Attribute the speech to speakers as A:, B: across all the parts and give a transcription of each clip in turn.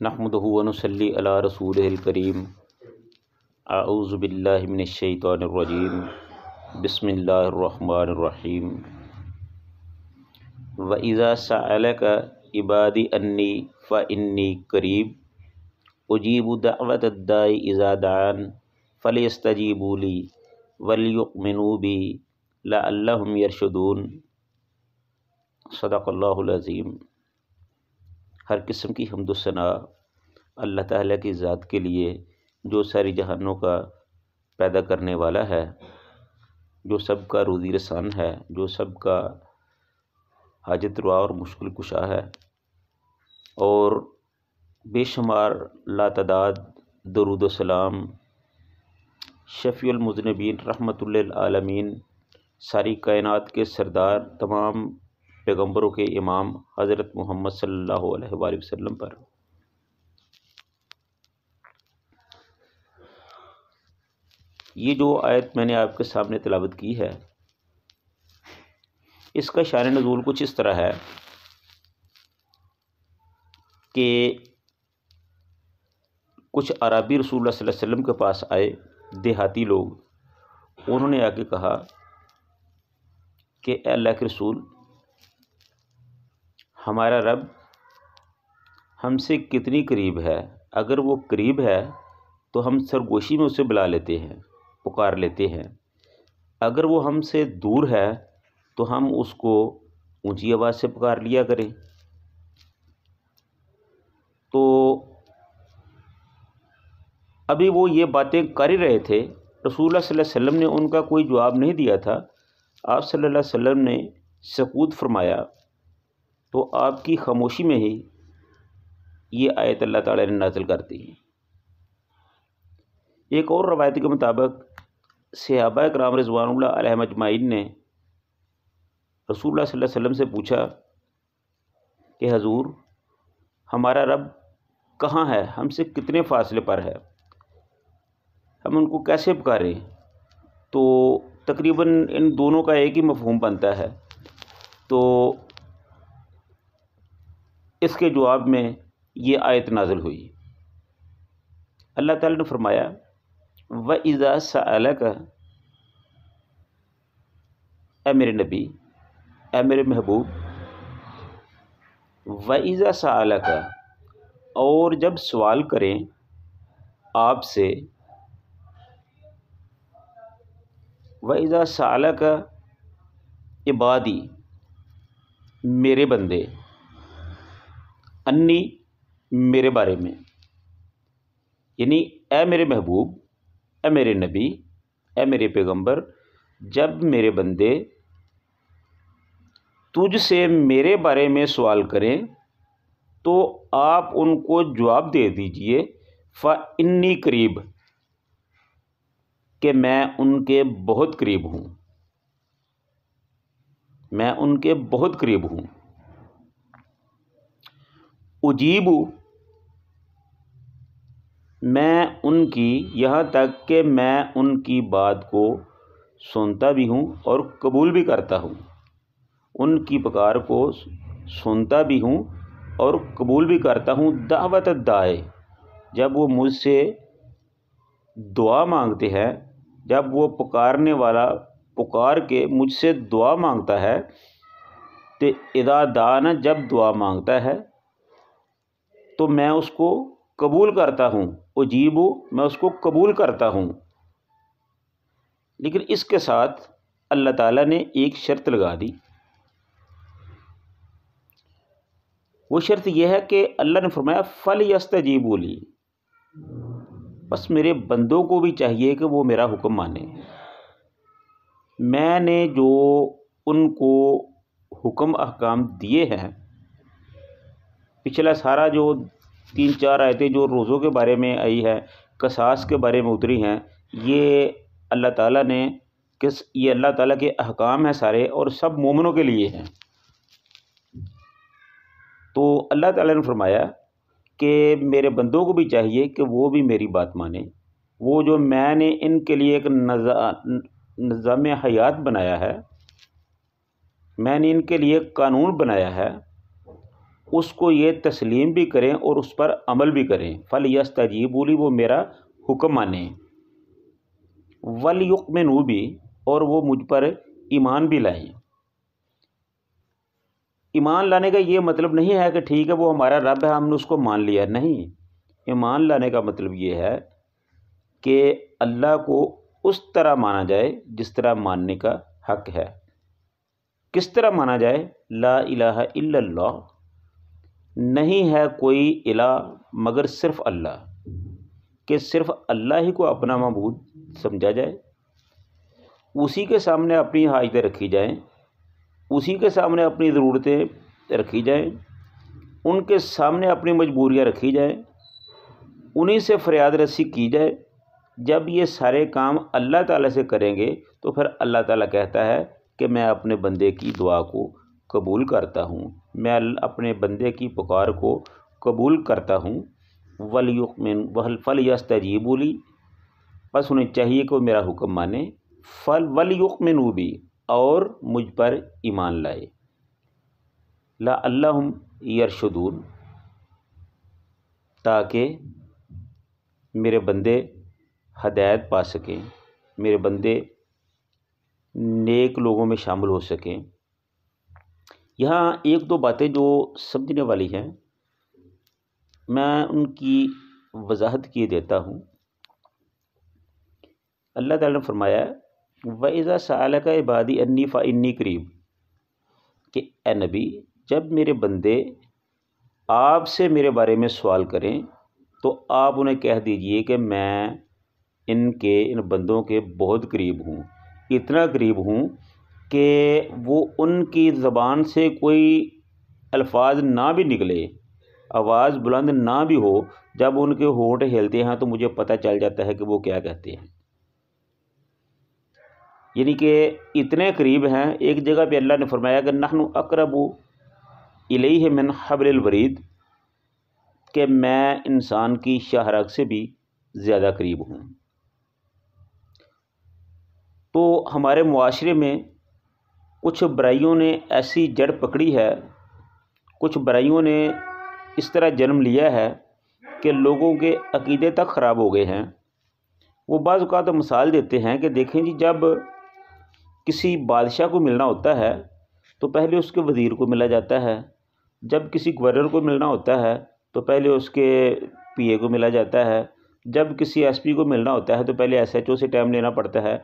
A: نحمدہ ونصلی علی رسولہ الکریم اعوذ باللہ من الشیطان الرجیم بسم اللہ الرحمن الرحیم وَإِذَا سَأَلَكَ عِبَادِي أَنِّي فَإِنِّي قَرِيبٌ أُجِيبُ دَعْوَةَ الدَّاعِ إِذَا دَعَانِ فَلْيَسْتَجِيبُوا لِي وَلْيُؤْمِنُوا بِي لَعَلَّهُمْ يَرْشُدُونَ۔ صدق اللہ العظیم۔ ہر قسم کی حمد و ثنا اللہ تعالیٰ کی ذات کے لیے جو ساری جہانوں کا پیدا کرنے والا ہے، جو سب کا روزی رسان ہے، جو سب کا حاجت روا اور مشکل کشا ہے، اور بے شمار لاتعداد درود و سلام شفیع المذنبین رحمۃ للعالمین ساری کائنات کے سردار تمام پیغمبروں کے امام حضرت محمد صلی اللہ علیہ وآلہ وسلم پر۔ یہ جو آیت میں نے آپ کے سامنے تلاوت کی ہے، اس کا شان نزول کچھ اس طرح ہے کہ کچھ اعرابی رسول اللہ صلی اللہ علیہ وسلم کے پاس آئے، دیہاتی لوگ۔ انہوں نے آ کے کہا کہ اے اللہ کے رسول، ہمارا رب ہم سے کتنی قریب ہے؟ اگر وہ قریب ہے تو ہم سرگوشی میں اسے بلا لیتے ہیں، پکار لیتے ہیں۔ اگر وہ ہم سے دور ہے تو ہم اس کو اونچی آواز سے پکار لیا کریں۔ تو ابھی وہ یہ باتیں کر ہی رہے تھے، رسول اللہ صلی اللہ علیہ وسلم نے ان کا کوئی جواب نہیں دیا تھا۔ آپ صلی اللہ علیہ وسلم نے سکوت فرمایا، تو آپ کی خاموشی میں ہی یہ آیت اللہ تعالیٰ نے نازل کر دی۔ ایک اور روایت کے مطابق صحابہ کرام رضوان اللہ علیہم اجمعین نے رسول اللہ صلی اللہ علیہ وسلم سے پوچھا کہ حضور، ہمارا رب کہاں ہے؟ ہم سے کتنے فاصلے پر ہے؟ ہم ان کو کیسے پکاریں؟ تو تقریباً ان دونوں کا ایک ہی مفہوم بنتا ہے۔ تو اس کے جواب میں یہ آیت نازل ہوئی۔ اللہ تعالیٰ نے فرمایا وَإِذَا سَأَلَكَ، اے میرے نبی، اے میرے محبوب، وَإِذَا سَأَلَكَ، اور جب سوال کریں آپ سے، وَإِذَا سَأَلَكَ عِبَادِي، میرے بندے، انی، میرے بارے میں، یعنی اے میرے محبوب، اے میرے نبی، اے میرے پیغمبر، جب میرے بندے تجھ سے میرے بارے میں سوال کریں تو آپ ان کو جواب دے دیجئے فَإِنِّي قریب، کہ میں ان کے بہت قریب ہوں، میں ان کے بہت قریب ہوں۔ اجیب، میں ان کی، یہاں تک کہ میں ان کی بات کو سنتا بھی ہوں اور قبول بھی کرتا ہوں، ان کی پکار کو سنتا بھی ہوں اور قبول بھی کرتا ہوں۔ دعوت الداعی، جب وہ مجھ سے دعا مانگتے ہیں، جب وہ پکارنے والا پکار کے مجھ سے دعا مانگتا ہے، تو اذا دعانا، جب دعا مانگتا ہے تو میں اس کو قبول کرتا ہوں۔ اجیب، میں اس کو قبول کرتا ہوں۔ لیکن اس کے ساتھ اللہ تعالیٰ نے ایک شرط لگا دی۔ وہ شرط یہ ہے کہ اللہ نے فرمایا فَلْيَسْتَجِيبُوا لِي، بس میرے بندوں کو بھی چاہیے کہ وہ میرا حکم مانیں۔ میں نے جو ان کو حکم احکام دیے ہیں، پچھلا سارا جو 3-4 آیتیں جو روزوں کے بارے میں آئی ہے، قصاص کے بارے میں اتری ہیں، یہ اللہ تعالیٰ نے یہ اللہ تعالیٰ کے احکام ہیں سارے، اور سب مومنوں کے لیے ہیں۔ تو اللہ تعالیٰ نے فرمایا کہ میرے بندوں کو بھی چاہیے کہ وہ بھی میری بات مانیں۔ وہ جو میں نے ان کے لیے ایک نظام حیات بنایا ہے، میں نے ان کے لیے قانون بنایا ہے، اس کو یہ تسلیم بھی کریں اور اس پر عمل بھی کریں. فَلْيَسْتَجِيبُوا لِي، وہ میرا حکم مانیں. وَلْيُؤْمِنُوا بھی، اور وہ مجھ پر ایمان بھی لائیں. ایمان لانے کا یہ مطلب نہیں ہے کہ ٹھیک ہے وہ ہمارا رب ہے ہم نے اس کو مان لیا. نہیں، ایمان لانے کا مطلب یہ ہے کہ اللہ کو اس طرح مانا جائے جس طرح ماننے کا حق ہے. کس طرح مانا جائے؟ لا الہ الا اللہ، نہیں ہے کوئی الہ مگر صرف اللہ، کہ صرف اللہ ہی کو اپنا معبود سمجھا جائے، اسی کے سامنے اپنی حاجتیں رکھی جائیں، اسی کے سامنے اپنی ضرورتیں رکھی جائیں، ان کے سامنے اپنی مجبوریاں رکھی جائیں، انہی سے فریاد رسی کی جائے. جب یہ سارے کام اللہ تعالیٰ سے کریں گے تو پھر اللہ تعالیٰ کہتا ہے کہ میں اپنے بندے کی دعا کو قبول کرتا ہوں، میں اپنے بندے کی پکار کو قبول کرتا ہوں. فَلْيَسْتَجِيبُوا لِي، بس انہیں چاہیے کہ وہ میرا حکم مانیں. وَلْيُؤْمِنُوا بھی، اور مجھ پر ایمان لائے. لَعَلَّهُمْ يَرْشُدُونَ، تاکہ میرے بندے ہدایت پا سکیں، میرے بندے نیک لوگوں میں شامل ہو سکیں. یہاں ایک دو باتیں جو سمجھنے والی ہیں میں ان کی وضاحت کیے دیتا ہوں. اللہ تعالیٰ نے فرمایا وَإِذَا سَأَلَكَ عِبَادِي أَنِّي فَإِنِّي قَرِيبٌ، کہ اے نبی جب میرے بندے آپ سے میرے بارے میں سوال کریں تو آپ انہیں کہہ دیجئے کہ میں ان بندوں کے بہت قریب ہوں، اتنا قریب ہوں کہ وہ ان کی زبان سے کوئی الفاظ نہ بھی نکلے، آواز بلند نہ بھی ہو، جب ان کے ہونٹ ہلتے ہیں تو مجھے پتہ چل جاتا ہے کہ وہ کیا کہتے ہیں. یعنی کہ اتنے قریب ہیں. ایک جگہ پہ اللہ نے فرمایا کہ نحن اقرب الیہ من حبل الورید، کہ میں انسان کی شاہ رگ سے بھی زیادہ قریب ہوں. تو ہمارے معاشرے میں کچھ برائیوں نے ایسی جڑ پکڑی ہے، کچھ برائیوں نے اس طرح جنم لیا ہے کہ لوگوں کے عقیدے تک خراب ہو گئے ہیں. وہ بعض اوقات مثال دیتے ہیں کہ دیکھیں جی جب کسی بادشاہ کو ملنا ہوتا ہے تو پہلے اس کے وزیر کو ملا جاتا ہے، جب کسی گورنر کو ملنا ہوتا ہے تو پہلے اس کے پی اے کو ملا جاتا ہے، جب کسی ایس پی کو ملنا ہوتا ہے تو پہلے ایس ایچ او سے ٹائم لینا پڑتا ہے.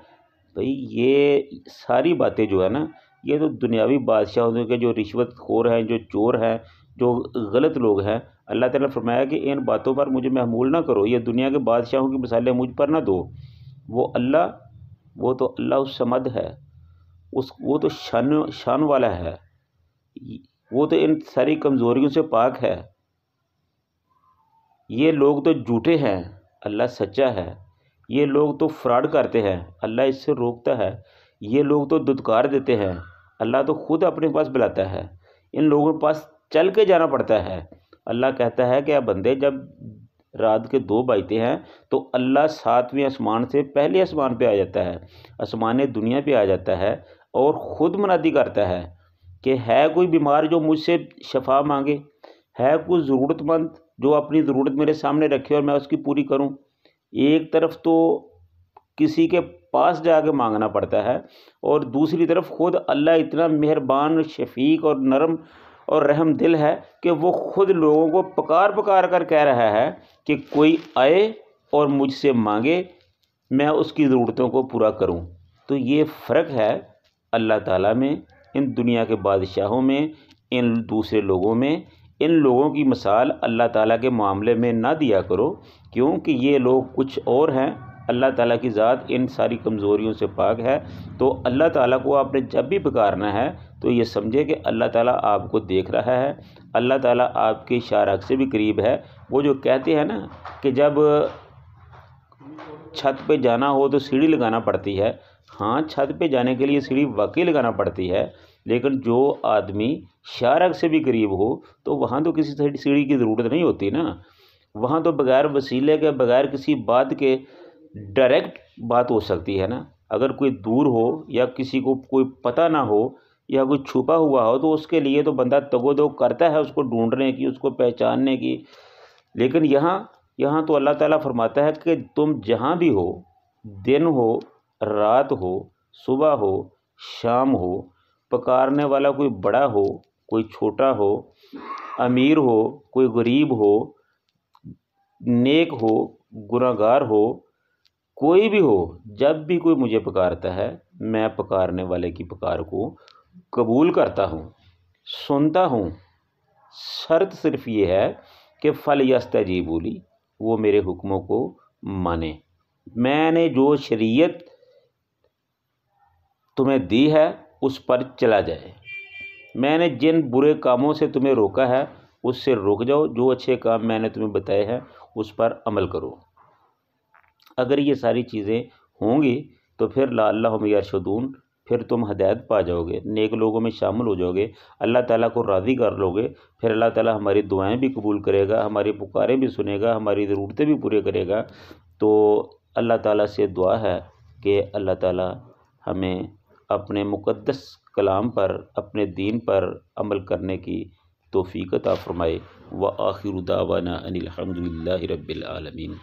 A: بھئی یہ ساری باتیں جو ہے نا، یہ تو دنیاوی بادشاہوں کے جو رشوت خور ہیں، جو چور ہیں، جو غلط لوگ ہیں. اللہ تعالیٰ نے فرمایا کہ ان باتوں پر مجھے محمول نہ کرو، یہ دنیا کے بادشاہوں کی مثالیں مجھ پر نہ دو. وہ تو اللہ الصمد ہے، وہ تو شان والا ہے، وہ تو ان ساری کمزوریوں سے پاک ہے. یہ لوگ تو جھوٹے ہیں، اللہ سچا ہے. یہ لوگ تو فراڈ کرتے ہیں، اللہ اس سے روکتا ہے. یہ لوگ تو دھتکار دیتے ہیں، اللہ تو خود اپنے پاس بلاتا ہے. ان لوگوں کے پاس چل کے جانا پڑتا ہے. اللہ کہتا ہے کہ اے بندے جب رات کے 2 بجتے ہیں تو اللہ 7ویں آسمان سے پہلے آسمان پہ آ جاتا ہے، آسمان دنیا پہ آ جاتا ہے اور خود منادی کرتا ہے کہ ہے کوئی بیمار جو مجھ سے شفا مانگے، ہے کوئی ضرورت مند جو اپنی ضرورت میرے سامنے رکھے اور میں اس کی پوری کروں. ایک طرف تو کسی کے پاس جا کے مانگنا پڑتا ہے اور دوسری طرف خود اللہ اتنا مہربان، شفیق اور نرم اور رحم دل ہے کہ وہ خود لوگوں کو پکار کر کہہ رہا ہے کہ کوئی آئے اور مجھ سے مانگے، میں اس کی ضرورتوں کو پورا کروں. تو یہ فرق ہے اللہ تعالیٰ میں، ان دنیا کے بادشاہوں میں، ان دوسرے لوگوں میں. ان لوگوں کی مثال اللہ تعالیٰ کے معاملے میں نہ دیا کرو، کیونکہ یہ لوگ کچھ اور ہیں. اللہ تعالیٰ کی ذات ان ساری کمزوریوں سے پاک ہے. تو اللہ تعالیٰ کو آپ نے جب بھی پکارنا ہے تو یہ سمجھے کہ اللہ تعالیٰ آپ کو دیکھ رہا ہے، اللہ تعالیٰ آپ کے شارک سے بھی قریب ہے. وہ جو کہتے ہیں نا کہ جب چھت پہ جانا ہو تو سیڑھی لگانا پڑتی ہے، ہاں چھت پہ جانے کے لیے سیڑھی واقعی لگانا پڑتی ہے، لیکن جو آدمی شارک سے بھی قریب ہو تو وہاں تو کسی سیڑھی کی ضرورت نہیں ہوتی نا. وہاں تو بغیر وسیلے کے، بغیر کسی بات کے ڈائریکٹ بات ہو سکتی ہے نا. اگر کوئی دور ہو یا کسی کو کوئی پتہ نہ ہو یا کوئی چھپا ہوا ہو تو اس کے لیے تو بندہ تگ و دو کرتا ہے اس کو ڈھونڈنے کی، اس کو پہچاننے کی. لیکن یہاں تو اللہ تعالیٰ فرماتا ہے کہ تم جہاں بھی ہو، دن ہو، رات ہو، صبح ہو، شام ہو، پکارنے والا کوئی بڑا ہو، کوئی چھوٹا ہو، امیر ہو، کوئی غریب ہو، نیک ہو، گنہگار ہو، کوئی بھی ہو، جب بھی کوئی مجھے پکارتا ہے میں پکارنے والے کی پکار کو قبول کرتا ہوں، سنتا ہوں. شرط صرف یہ ہے کہ فَلْيَسْتَجِیبُوا لِی، وہ میرے حکموں کو مانیں. میں نے جو شریعت تمہیں دی ہے اس پر چلا جائے. میں نے جن برے کاموں سے تمہیں روکا ہے اس سے رک جاؤ، جو اچھے کام میں نے تمہیں بتائے ہیں اس پر عمل کرو. اگر یہ ساری چیزیں ہوں گی تو پھر لعلہم یرشدون، پھر تم ہدایت پا جاؤ گے، نیک لوگوں میں شامل ہو جاؤ گے، اللہ تعالیٰ کو راضی کر لو گے. پھر اللہ تعالیٰ ہماری دعائیں بھی قبول کرے گا، ہماری پکاریں بھی سنے گا، ہماری ضرورتیں بھی پورے کرے گا. تو اللہ تعالیٰ سے دعا ہے کہ اللہ تعالیٰ ہمیں اپنے مقدس کلام پر، اپنے دین پر عمل کرنے کی توفیق عطا فرمائے. وآخر دعوانا ان الحمد للہ رب العالمین.